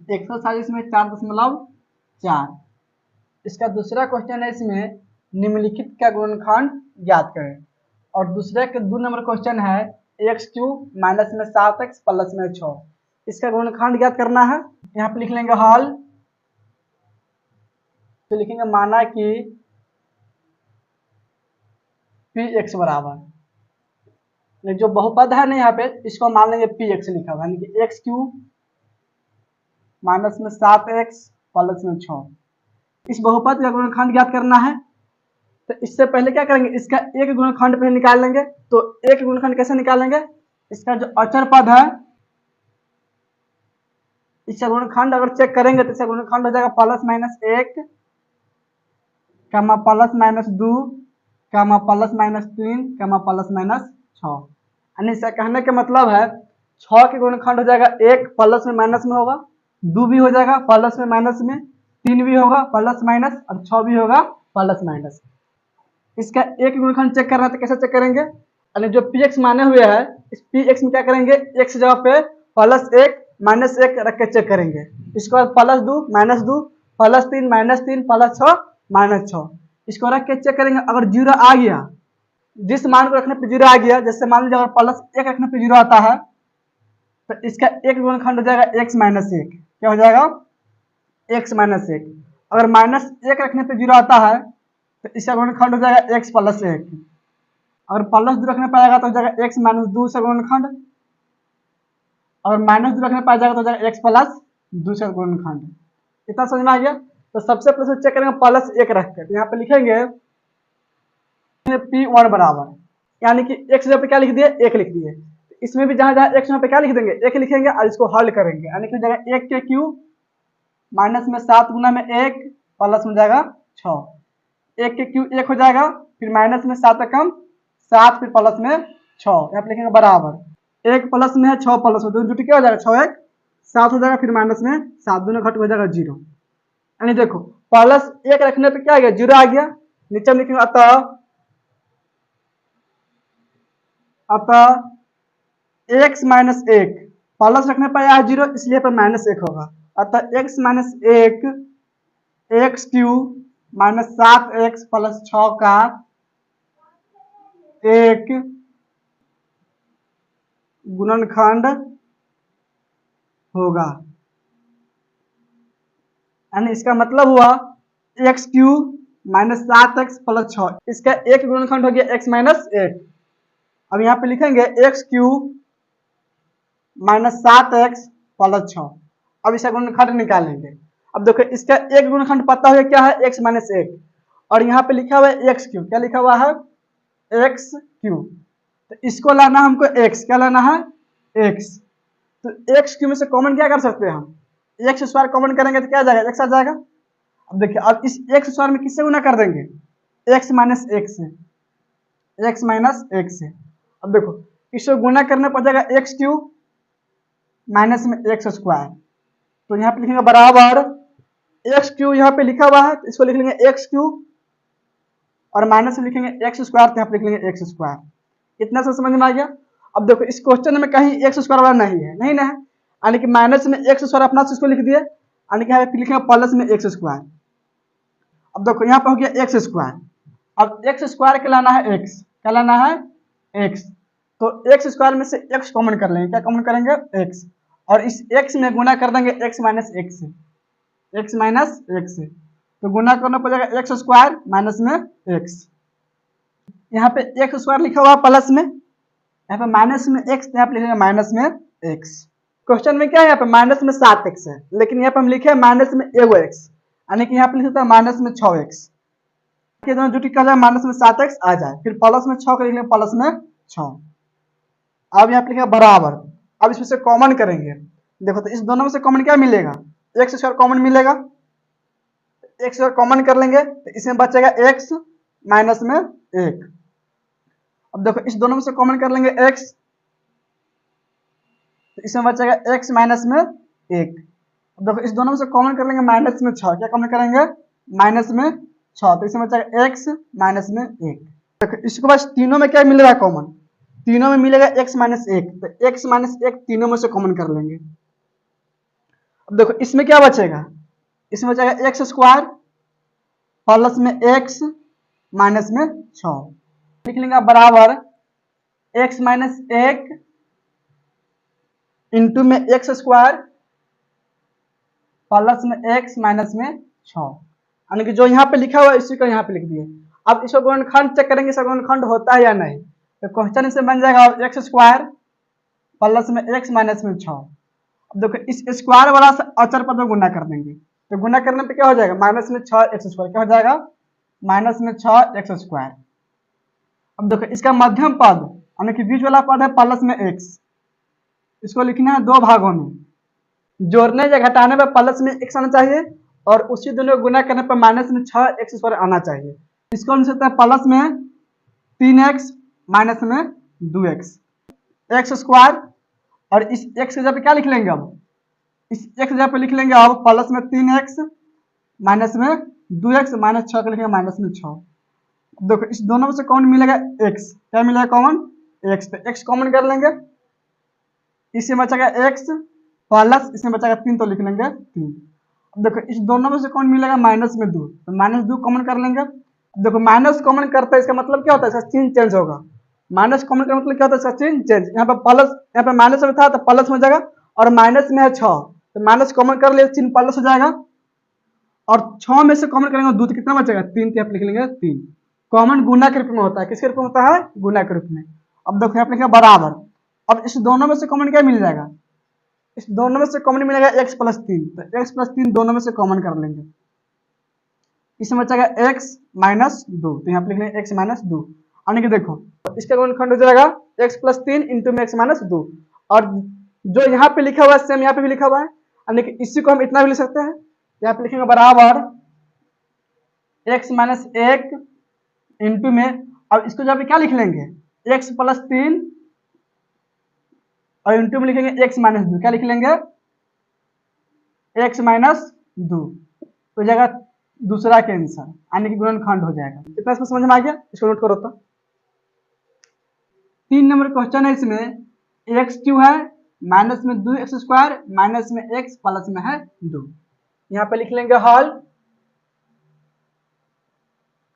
140 में 4.4। इसका दूसरा क्वेश्चन है, इसमें निम्नलिखित का गुणनखंड ज्ञात करें। और दूसरे के 2 नंबर क्वेश्चन है x³ माइनस में 7x प्लस में 6। इसका गुणनखंड ज्ञात करना है। यहाँ पे लिख लेंगे हल, तो लिखेंगे माना कि px बराबर, जो बहुपद है ना यहाँ पे इसको मान लेंगे px लिखा हुआ, यानी कि x³ माइनस में 7x प्लस में 6। इस बहुपद का गुणनखंड ज्ञात करना है। तो इससे पहले क्या करेंगे, इसका एक गुणनखंड पहले निकाल लेंगे। तो एक गुणनखंड कैसे निकालेंगे, इसका जो अचर पद है इसका गुणनखंड अगर चेक करेंगे तो इसका गुणनखंड हो जाएगा plus minus 1 plus minus 2 plus minus 3 plus minus 6। यानी इसका कहने का मतलब है 6 के गुणनखंड हो जाएगा 1 प्लस में माइनस में होगा, 2 भी हो जाएगा प्लस में माइनस में, 3 भी होगा प्लस माइनस और 6 भी होगा प्लस माइनस। इसका एक गुणनखंड चेक करना है तो कैसे चेक करेंगे, यानी जो px माने हुए है इस px में क्या करेंगे, x जगह पे प्लस 1 माइनस 1 रख के चेक करेंगे। इसके बाद plus 2 minus 2 plus 3 minus 3 plus 6 minus 6, इसको रख के चेक करेंगे। अगर 0 आ गया, जिस मान को रखने पे 0 आ गया, जैसे मान लीजिए अगर प्लस 1 रखने पे 0 आता है तो इसका एक गुणनखंड हो जाएगा x माइनस 1। क्या हो जाएगा, x माइनस 1। अगर माइनस 1 रखने पे 0 आता है तो इसका गुणनखंड हो जाएगा x प्लस 1। अगर प्लस 2 रखने पाएगा तो हो जाएगा x माइनस 2 से गुणनखंड। अगर माइनस 2 रखने पाया जाएगा तो हो जाएगा x प्लस 2 से गुणनखंड। इतना समझ में आ गया। तो सबसे पहले चेक करेंगे प्लस 1 रख कर, यहाँ पे लिखेंगे p1 बराबर, यानी कि x जगह पे क्या लिख दिए, 1 लिख दिए। इसमें भी जहां जहां x यहाँ पे क्या लिख देंगे, 1 लिखेंगे और इसको हल करेंगे, यानी कि हो जाएगा 1 के क्यूब माइनस में 7 गुना में 1 प्लस में जाएगा 6। 1 के क्यूब 1 हो जाएगा, फिर माइनस में 7 कम 7, फिर प्लस में 6। यहाँ पे लिखेंगे बराबर 1 प्लस में है 6 प्लस में, दोनों जुटी क्या हो जाएगा 6 1 7 हो जाएगा, फिर माइनस में 7 दोनों घट हो जाएगा 0। यानी देखो प्लस 1 रखने पे क्या आ गया, 0 आ गया। नीचे में लिखेंगे अतः x माइनस 1, प्लस रखने पर आया 0 इसलिए पर माइनस 1 होगा। अतः x minus 1 x³ minus 7x plus 6 का एक गुणनखंड होगा। यानी इसका मतलब हुआ x³ माइनस 7x प्लस 6, इसका एक गुणनखंड हो गया x माइनस 1। अब यहाँ पे लिखेंगे x³ माइनस 7x प्लस 6। अब इसका गुणनखंड निकालेंगे। अब देखो इसका एक गुणनखंड पता है क्या है, x माइनस 1, और यहाँ पे लिखा हुआ है x³, क्या लिखा हुआ है x³। तो इसको लाना हमको x, क्या लाना है x। तो x³ में से कॉमन क्या कर सकते हैं हम, x स्क्वायर कॉमन करेंगे तो क्या आ जाएगा, x आ जाएगा। अब देखिए अब इस x स्क्वायर में किससे गुना कर देंगे, x माइनस 1 से, x माइनस 1 से। अब देखो इसको गुना करने पर जाएगा x³ माइनस में x स्क्वायर, तो यहाँ पे लिखेंगे बराबर x³ यहाँ पे लिखा हुआ है तो इसको लिख लेंगे x³ और माइनस में लिखेंगे x स्क्वायर, तो यहाँ पे लिख लेंगे x स्क्वायर। इतना सा समझ में आ गया। अब देखो इस क्वेश्चन में कहीं x स्क्वायर वाला नहीं है, नहीं ना है, यानी कि माइनस में x स्क्वायर अपना से इसको लिख दिए, यानी कि यहाँ पे लिखेंगे प्लस में x स्क्वायर। अब देखो यहाँ पे हो गया x स्क्वायर। अब x स्क्वायर के लाना है x, क्या लाना है x, तो x स्क्वायर में से x कॉमन कर लेंगे, क्या कॉमन करेंगे x, और इस x में गुना कर देंगे x माइनस 1 से, x माइनस 1 से। तो गुना करने पर जाएगा x स्क्वायर माइनस में x। यहाँ पे x स्क्वायर लिखा हुआ प्लस में, यहाँ पे माइनस में x, यहाँ पे लिखेंगे माइनस में x। क्वेश्चन में क्या है, यहाँ पे माइनस में 7x है, लेकिन यहाँ पे हम लिखे माइनस में एगो x, यानी कि यहाँ पे लिख सकते हैं माइनस में 6x। दोनों जुटी कर जाए माइनस में 7x आ जाए, फिर प्लस में 6 कर लिखेंगे प्लस में 6। अब यहाँ पे लिखेंगे बराबर, अब इसमें से कॉमन करेंगे। देखो तो इस दोनों में से कॉमन क्या मिलेगा, x स्क्वायर कॉमन मिलेगा, x स्क्वायर कॉमन कर लेंगे तो इसमें बचेगा x माइनस में 1। अब देखो इस दोनों में से कॉमन कर लेंगे x, तो इसमें बचेगा x माइनस में 1। अब देखो इस दोनों में से कॉमन कर लेंगे माइनस में 6, क्या कॉमन करेंगे माइनस में 6, तो इसमें बचेगा x माइनस में 1। देखो इसके बाद तीनों में क्या मिलेगा कॉमन, तीनों में मिलेगा x माइनस 1, तो x माइनस 1 तीनों में से कॉमन कर लेंगे। अब देखो इसमें क्या बचेगा, इसमें बचेगा एक्स स्क्वायर प्लस में एक्स माइनस में 6 लिख लेंगे बराबर एक्स माइनस 1 इंटू में एक्स स्क्वायर प्लस में एक्स माइनस में 6, यानी कि जो यहाँ पे लिखा हुआ है इसी को यहाँ पे लिख दिए। अब इसको गुणनखंड चेक करेंगे, इसका गुणनखंड होता है या नहीं, तो क्वेश्चन से बन जाएगा एक्स स्क्वायर प्लस में एक्स माइनस में 6। अब देखो इस स्क्वायर वाला से अचर पद में गुना कर देंगे, तो गुना करने पे क्या हो जाएगा माइनस में 6 एक्स स्क्वायर, क्या हो जाएगा माइनस में 6 एक्स स्क्वायर। अब देखो इसका मध्यम पद यानी कि बीच वाला पद है प्लस में एक्स, इसको लिखना है दो भागों में, जोड़ने या घटाने पर प्लस में एक्स आना चाहिए और उसी दोनों गुना करने पर माइनस में 6 एक्स स्क्वायर आना चाहिए। इसको लिख सकते हैं प्लस में 3x माइनस में 2x एक्स स्क्वायर, और इस एक्स की जगह पे क्या लिख लेंगे, अब इस एक्स जगह पे लिख लेंगे अब प्लस में 3x माइनस में 2x माइनस 6 का लिखेंगे माइनस में 6। देखो इस दोनों में से कौन मिलेगा x, क्या मिलेगा कॉमन x, तो x कॉमन कर लेंगे, इससे बचेगा x प्लस इसमें बचेगा 3 तो लिख लेंगे 3। अब देखो इस दोनों में से कौन मिलेगा माइनस में 2, तो माइनस 2 कॉमन कर लेंगे। देखो माइनस कॉमन करते हैं इसका मतलब क्या होता है, इसका चिन्ह चेंज होगा, माइनस कॉमन का मतलब क्या होता है इसका चिन्ह चेंज, यहाँ पे प्लस, यहाँ पे माइनस में था तो प्लस हो जाएगा, और माइनस में है 6 तो माइनस कॉमन कर ले चिन्ह प्लस हो जाएगा, और 6 में से कॉमन करेंगे 2 तो कितना बचेगा 3, तो यहाँ पे लिख लेंगे 3। कॉमन गुना के रूप में होता है, किसके रूप में होता है गुना के रूप में। अब देखो यहाँ पे लिखा बराबर, अब इस दोनों में से कॉमन क्या मिल जाएगा, इस दोनों में से कॉमन मिलेगा x प्लस 3, तो x प्लस 3 दोनों में से कॉमन कर लेंगे, इसमें बचेगा x माइनस 2, तो यहाँ पे लिख लेंगे x माइनस 2, यानी कि देखो इसका गुणनखंड हो जाएगा x प्लस 3 इंटू में x माइनस 2, और जो यहाँ पे लिखा हुआ है सेम यहाँ पे भी लिखा हुआ है, यानी कि इसी को हम इतना भी लिख सकते हैं, यहाँ पे लिखेंगे बराबर x माइनस 1 इंटू में, अब इसको जब क्या लिख लेंगे x प्लस 3 और इंटू में लिखेंगे x माइनस 2, क्या लिख लेंगे x माइनस 2, तो जाएगा दूसरा के आंसर, यानी कि गुणनखंड हो जाएगा। कितना इसमें समझ में आ गया, इसको नोट करो तो। 3 नंबर क्वेश्चन है, इसमें एक्स क्यू है माइनस में 2 एक्स स्क्वायर माइनस में x प्लस में है 2, यहाँ पे लिख लेंगे हल।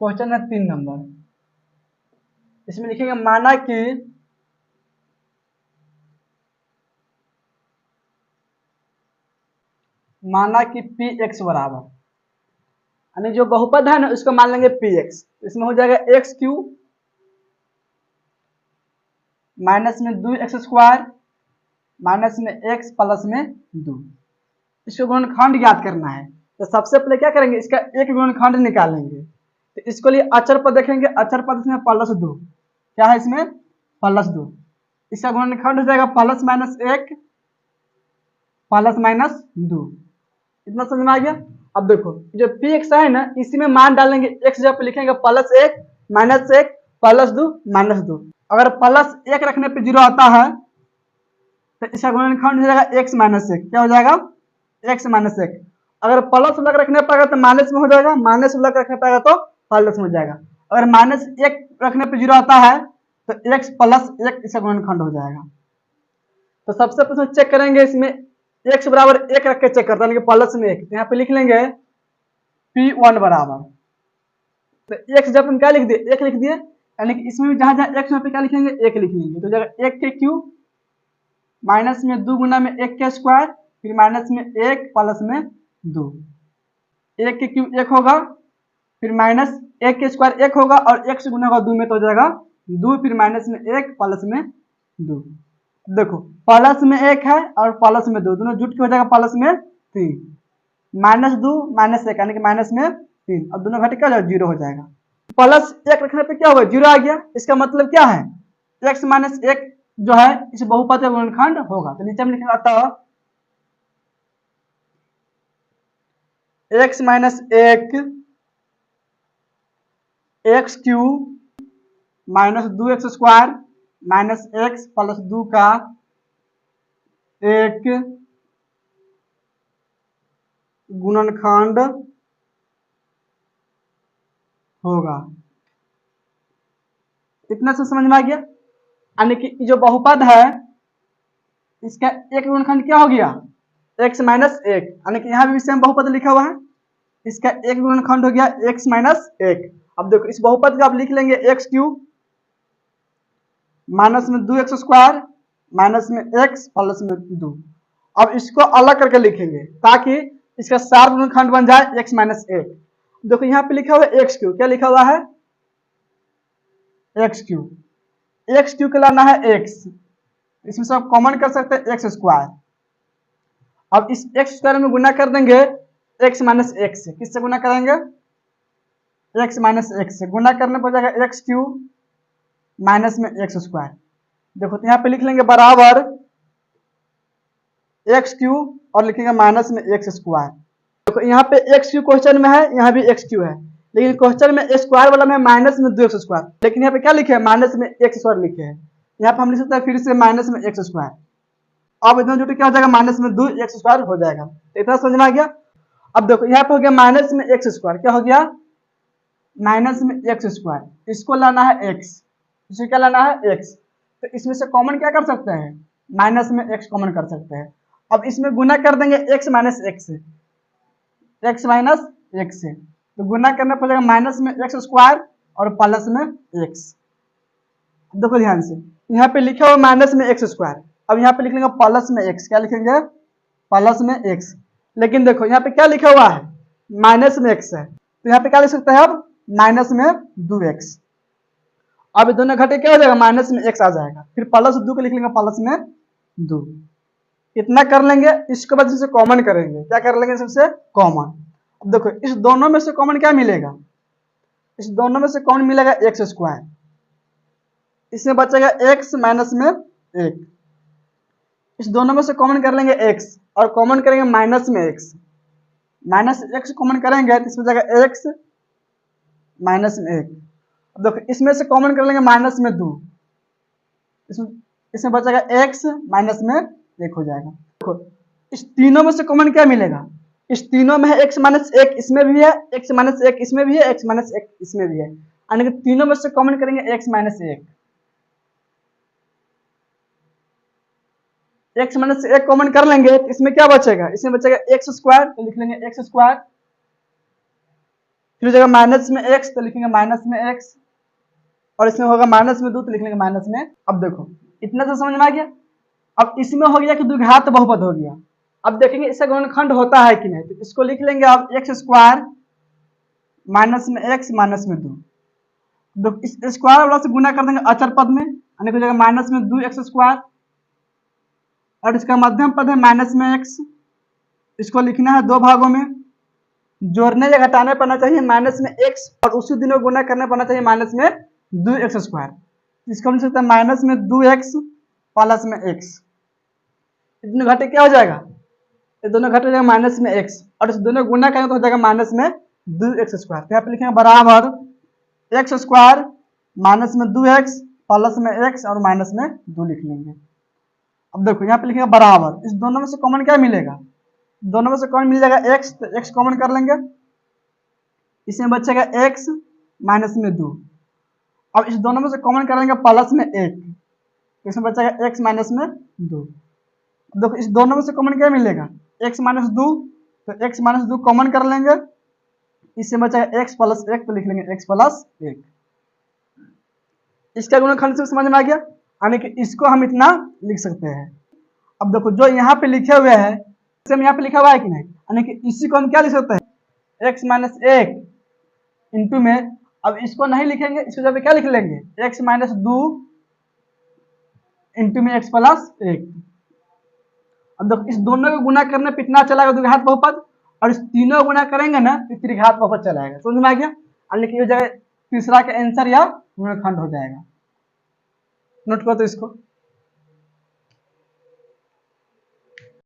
क्वेश्चन है 3 नंबर, इसमें लिखेंगे माना कि पी एक्स बराबर, यानी जो बहुपद है ना उसको मान लेंगे पी एक्स, इसमें हो जाएगा एक्स क्यू माइनस में 2 एक्स स्क्वायर माइनस में x प्लस में 2, इसको गुणनखंड ज्ञात करना है, तो सबसे पहले क्या करेंगे इसका एक गुणनखंड निकालेंगे, तो इसको लिए अचर पद देखेंगे, अचर पद इसमें प्लस 2, क्या है इसमें प्लस 2, इसका गुणनखंड हो जाएगा प्लस माइनस 1 प्लस माइनस 2, इतना समझ में आ गया। अब देखो जो पी एक्स है ना इसी में मान डालेंगे, एक्स जब लिखेंगे प्लस 1 माइनस 1 प्लस 2 माइनस 2, अगर प्लस 1 रखने पे 0 आता है तो इसका गुणनखंड हो जाएगा x माइनस 1, क्या हो जाएगा x माइनस 1, अगर प्लस लग रखने पाएगा तो माइनस में हो जाएगा, माइनस लग रखने पाएगा तो प्लस में हो जाएगा, अगर माइनस 1 रखने पे 0 आता है तो x प्लस 1 इसका गुणनखंड हो जाएगा। तो सबसे पहले चेक करेंगे इसमें x बराबर 1 रख के चेक करते हैं प्लस में 1, तो यहाँ पे लिख लेंगे P1 बराबर, तो x जब हम क्या लिख दिए 1 लिख दिए, यानी कि इसमें भी जहां जहां x पे क्या लिखेंगे 1 लिख लेंगे, तो जाएगा 1 के क्यूब माइनस में 2 गुना में 1 के स्क्वायर फिर माइनस में 1 प्लस में 2, 1 के क्यूब 1 होगा फिर माइनस 1 के स्क्वायर 1 होगा और 1 से गुना होगा 2 में तो हो जाएगा 2 फिर माइनस में 1 प्लस में 2, देखो प्लस में 1 है और प्लस में 2 दोनों जुट के हो जाएगा प्लस में 3, माइनस 2 माइनस 1 यानी कि माइनस में 3 और दोनों घट के 0 हो जाएगा, प्लस 1 रखने पे क्या होगा 0 आ गया, इसका मतलब क्या है x माइनस 1 जो है इस बहुपद का गुणनखंड होगा, तो नीचे में लिखा आता है x minus 1 x Q minus 2 x square minus x plus 2 का एक गुणनखंड होगा, इतना से समझ में आ गया, यानी कि जो बहुपद है इसका एक गुणनखंड क्या हो गया x माइनस एक, यानी कि यहाँ भी सेम बहुपद लिखा हुआ है, इसका एक गुणनखंड हो गया x माइनस एक। अब देखो इस बहुपद का आप लिख लेंगे एक्स क्यूब माइनस में 2x स्क्वायर माइनस में x प्लस में 2। अब इसको अलग करके लिखेंगे ताकि इसका सार गुणनखंड बन जाए x माइनस एक। देखो यहाँ पे लिखा हुआ है एक्स क्यूब, क्या लिखा हुआ है एक्स क्यूब, एक्स क्यूब का लाना है x, इसमें से आप कॉमन कर सकते हैं एक्स स्क्वायर। अब इस एक्स स्क्वायर में गुना कर देंगे x माइनस एक से, किससे गुना करेंगे x माइनस एक से, गुना करने पर जाएगा एक्स क्यूब माइनस में एक्स स्क्वायर। देखो तो यहाँ पे लिख लेंगे बराबर एक्स क्यूब और लिखेंगे माइनस में एक्स स्क्वायर। देखो यहाँ पे एक्स क्यूब क्वेश्चन में है, यहाँ भी एक्स क्यूब है, लेकिन क्वेश्चन में स्क्वायर वाला में माइनस में 2x स्क्वायर, लेकिन यहाँ पे क्या लिखे हैं माइनस में एक्स स्क्वायर लिखे हैं। यहाँ पे हम लिख सकते हैं फिर से माइनस में एक्स स्क्वायर। अब इतना जुटे क्या हो जाएगा माइनस में 2x स्क्वायर हो जाएगा। तो इतना समझ में आ गया। अब देखो यहाँ पे हो गया माइनस में एक्स स्क्वायर, क्या हो गया माइनस में एक्स स्क्वायर, इसको लाना है x, इसे क्या लाना है x। तो इसमें से कॉमन क्या कर सकते हैं माइनस में x कॉमन कर सकते हैं। अब इसमें गुना कर देंगे x माइनस एक से, x माइनस एक से, तो गुना करने पर जाएगा माइनस में एक्स स्क्वायर और प्लस में x। देखो ध्यान से यहाँ पे लिखा हुआ माइनस में एक्स स्क्वायर, अब यहाँ पे लिख लेंगे प्लस में x, क्या लिखेंगे प्लस में x। लेकिन देखो यहाँ पे क्या लिखा हुआ है माइनस में x है, तो यहाँ पे क्या लिख सकते हैं अब माइनस में 2x। अब दोनों घटे क्या हो जाएगा माइनस में x आ जाएगा, फिर प्लस 2 को लिख लेंगे प्लस में 2। इतना कर लेंगे, इसके बाद इसे कॉमन करेंगे, क्या कर लेंगे सबसे कॉमन। अब देखो इस दोनों में से कॉमन क्या मिलेगा, इस दोनों में से कॉमन मिलेगा एक्स स्क्वायर, इसमें बचेगा x माइनस में एक। इस दोनों में से कॉमन कर लेंगे x और कॉमन करेंगे माइनस में x, माइनस x कॉमन करेंगे तो इसमें जाएगा x माइनस में एक। अब देखो इसमें से कॉमन कर लेंगे माइनस में 2, इसमें बचेगा x माइनस में एक हो जाएगा। देखो इस तीनों में से कॉमन क्या मिलेगा, इस तीनों में है x माइनस एक, इसमें भी है x माइनस एक, इसमें भी है x माइनस एक, इसमें भी है, यानी कि तीनों में से कॉमन करेंगे x माइनस एक। x माइनस एक कॉमन कर लेंगे तो इसमें क्या बचेगा, इसमें बचेगा एक्स स्क्वायर, तो लिख लेंगे एक्स स्क्वायर, फिर जगह माइनस में x तो लिखेंगे माइनस में x, और इसमें होगा माइनस में 2 तो लिख लेंगे माइनस में। अब देखो इतना तो समझ में आ गया। अब इसमें हो गया कि द्विघात बहुपद हो गया। अब देखेंगे इसका गुणनखंड होता है कि नहीं, तो इसको लिख लेंगे अब एक्स स्क्वायर माइनस में x माइनस में 2। इस स्क्वायर वाला से गुना कर देंगे अचर पद में, यानी कि माइनस में 2x स्क्वायर, और इसका मध्यम पद है माइनस में x, इसको लिखना है दो भागों में, जोड़ने या घटाने पड़ना चाहिए माइनस में x और उसी दिनों गुना करने पड़ना चाहिए माइनस में 2x स्क्वायर। इसको लिख सकते हैं माइनस में 2x प्लस में x। ये दोनों घटे क्या हो जाएगा, ये दोनों घट हो जाएगा माइनस में x, और इस दोनों गुना करेंगे तो हो जाएगा माइनस में 2x स्क्वायर। तो यहाँ पे लिखेंगे बराबर x स्क्वायर माइनस में 2x प्लस में x और माइनस में 2 लिख लेंगे। अब देखो यहाँ पे लिखेंगे बराबर, इस दोनों में से कॉमन क्या मिलेगा, दोनों में से कॉमन मिल जाएगा x, तो x कॉमन कर लेंगे, इसमें बचेगा x माइनस में 2। अब इस दोनों में से कॉमन कर लेंगे प्लस में 1, इसमें बचेगा x माइनस में 2। देखो इस दोनों में से कॉमन क्या मिलेगा x माइनस 2, तो x माइनस 2 कॉमन कर लेंगे, इससे बचेगा x प्लस 1 तो लिख लेंगे x प्लस 1। इसका गुणनखंड से समझ में आ गया, यानी कि इसको हम इतना लिख सकते हैं। अब देखो जो यहाँ पे लिखे हुए हैं सेम यहाँ पे लिखा हुआ है कि नहीं, यानी कि इसी को हम क्या लिख सकते हैं x माइनस 1 इंटू में, अब इसको नहीं लिखेंगे, इसको जब क्या लिख लेंगे x माइनस 2 इंटू में x प्लस 1। अब देखो इस दोनों को गुना करने पे इतना चलाएगा द्विघात बहुपद, और इस तीनों गुना करेंगे ना तो त्रिघात बहुपद चलाएगा। समझ में आ गया, यानी कि हो जाएगा तीसरा का आंसर या गुणनखंड हो जाएगा। नोट करो तो इसको।